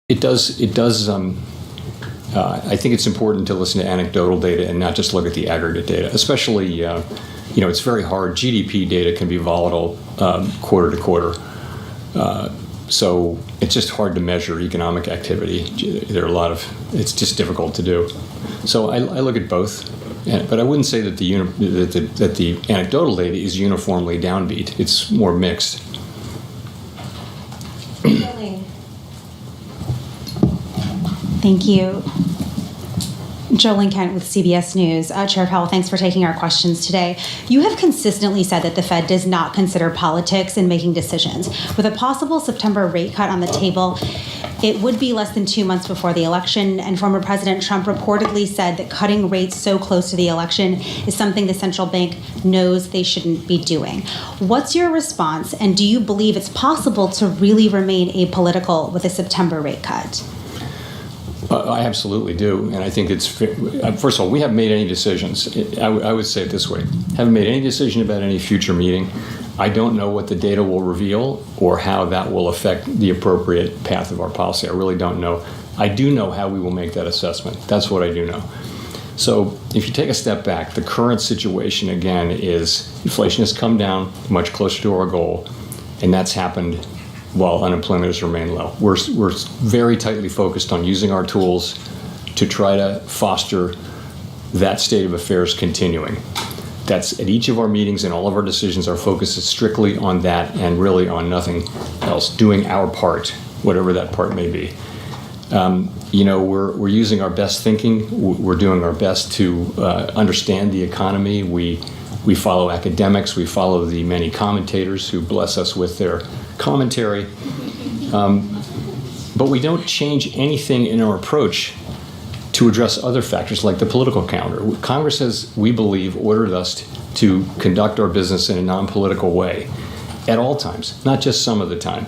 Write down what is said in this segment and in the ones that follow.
It does. It does. I think it's important to listen to anecdotal data and not just look at the aggregate data. Especially, it's very hard. GDP data can be volatile quarter to quarter. So it's just hard to measure economic activity. There are a lot of. It's just difficult to do. So I look at both, but I wouldn't say that the anecdotal data is uniformly downbeat. It's more mixed. Thank you. Jolene Kent with CBS News. Chair Powell, thanks for taking our questions today. You have consistently said that the Fed does not consider politics in making decisions. With a possible September rate cut on the table, it would be less than 2 months before the election, and former President Trump reportedly said that cutting rates so close to the election is something the central bank knows they shouldn't be doing. What's your response, and do you believe it's possible to really remain apolitical with a September rate cut? I absolutely do, and I think it's, first of all, we haven't made any decisions. I would say it this way. Haven't made any decision about any future meeting. I don't know what the data will reveal or how that will affect the appropriate path of our policy. I really don't know. I do know how we will make that assessment. That's what I do know. So if you take a step back, the current situation, again, is inflation has come down much closer to our goal, and that's happened while unemployment has remained low. We're very tightly focused on using our tools to try to foster that state of affairs continuing. That's at each of our meetings and all of our decisions, our focus is strictly on that and really on nothing else, doing our part, whatever that part may be. We're using our best thinking. We're doing our best to understand the economy. We follow academics. We follow the many commentators who bless us with their commentary. But we don't change anything in our approach to address other factors like the political calendar. Congress has, we believe, ordered us to conduct our business in a non-political way at all times, not just some of the time.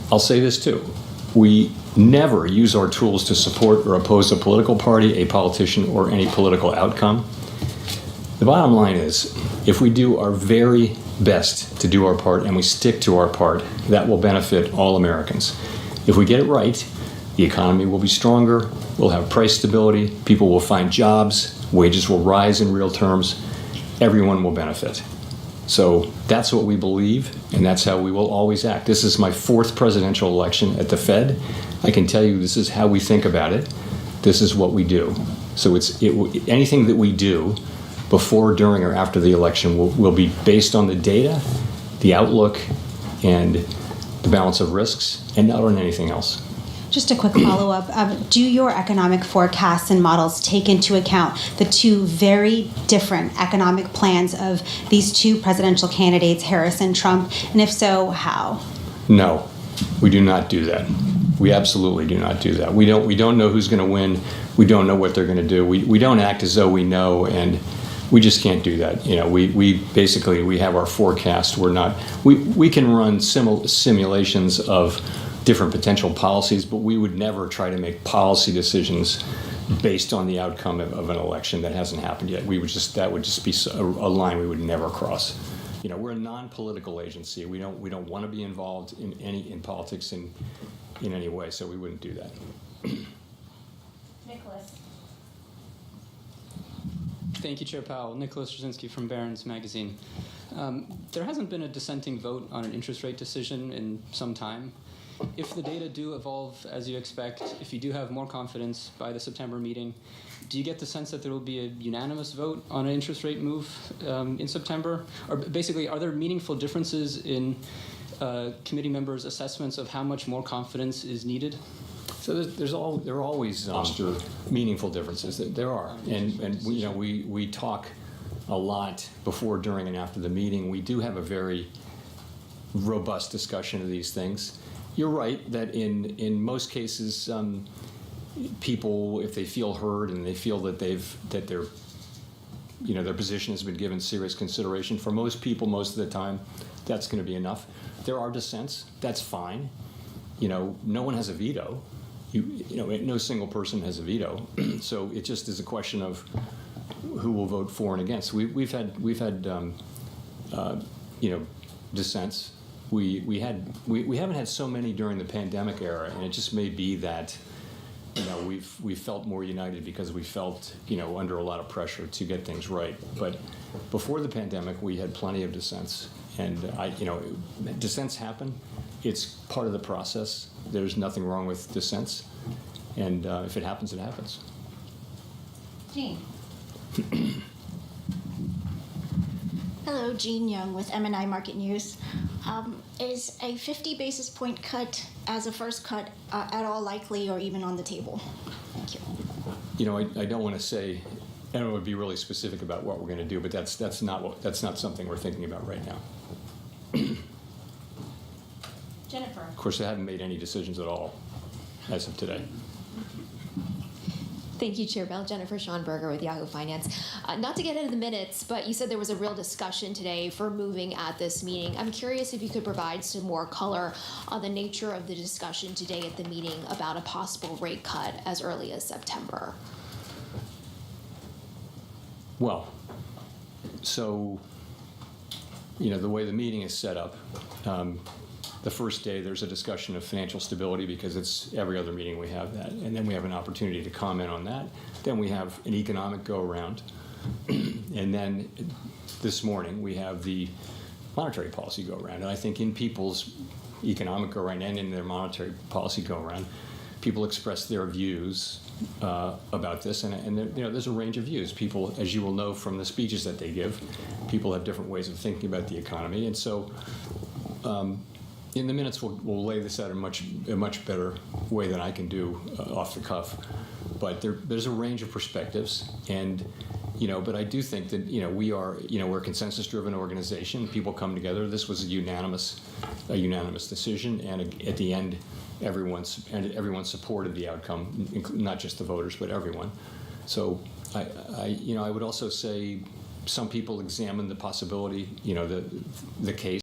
I'll say this too. We never use our tools to support or oppose a political party, a politician, or any political outcome. The bottom line is, if we do our very best to do our part and we stick to our part, that will benefit all Americans. If we get it right, the economy will be stronger, we'll have price stability, people will find jobs, wages will rise in real terms, everyone will benefit. So that's what we believe, and that's how we will always act. This is my 4th presidential election at the Fed. I can tell you this is how we think about it. This is what we do. So anything that we do before, during, or after the election will be based on the data, the outlook, and the balance of risks, and not on anything else. Just a quick follow-up. Do your economic forecasts and models take into account the two very different economic plans of these two presidential candidates, Harris and Trump? And if so, how? No, we do not do that. We absolutely do not do that. We don't know who's going to win. We don't know what they're going to do. We don't act as though we know, and we just can't do that. We basically have our forecast. We can run simulations of different potential policies, but we would never try to make policy decisions based on the outcome of an election that hasn't happened yet. That would just be a line we would never cross. We're a non-political agency. We don't want to be involved in politics in any way, so we wouldn't do that. Nicholas. Thank you, Chair Powell. Nicholas Brzezinski from Barron's Magazine. There hasn't been a dissenting vote on an interest rate decision in some time. If the data do evolve as you expect, if you do have more confidence by the September meeting, do you get the sense that there will be a unanimous vote on an interest rate move in September? Or basically, are there meaningful differences in committee members' assessments of how much more confidence is needed? So there are always meaningful differences. There are, and we talk a lot before, during, and after the meeting. We do have a very robust discussion of these things. You're right that in most cases, people, if they feel heard and they feel that their position has been given serious consideration, for most people, most of the time, that's going to be enough. There are dissents. That's fine. No one has a veto. No single person has a veto. So it just is a question of who will vote for and against. We've had dissents. we haven't had so many during the pandemic era, and it just may be that we felt more united because we felt under a lot of pressure to get things right. But before the pandemic, we had plenty of dissents, and dissents happen. It's part of the process. There's nothing wrong with dissents, and if it happens, it happens. Jean. Hello, Jean Young with M&I Market News. Is a 50 basis point cut as a first cut at all likely or even on the table? Thank you. I don't want to say, I don't want to be really specific about what we're going to do, but that's not something we're thinking about right now. Jennifer. Of course, I haven't made any decisions at all as of today. Thank you, Chair Bell. Jennifer Schonberger with Yahoo Finance. Not to get into the minutes, but you said there was a real discussion today for moving at this meeting. I'm curious if you could provide some more color on the nature of the discussion today at the meeting about a possible rate cut as early as September. Well, so, the way the meeting is set up, the first day there's a discussion of financial stability because it's every other meeting we have that. And then we have an opportunity to comment on that. Then we have an economic go-around. And then this morning we have the monetary policy go-around. And I think in people's economic go-around and in their monetary policy go-around, people express their views about this. And there's a range of views. People, as you will know from the speeches that they give, people have different ways of thinking about the economy. And so in the minutes, we'll lay this out in a much better way than I can do off the cuff. But there's a range of perspectives, and but I do think that we're a consensus-driven organization. People come together. This was a unanimous decision, and at the end, everyone supported the outcome, not just the voters, but everyone. So I would also say some people examined the possibility, the case.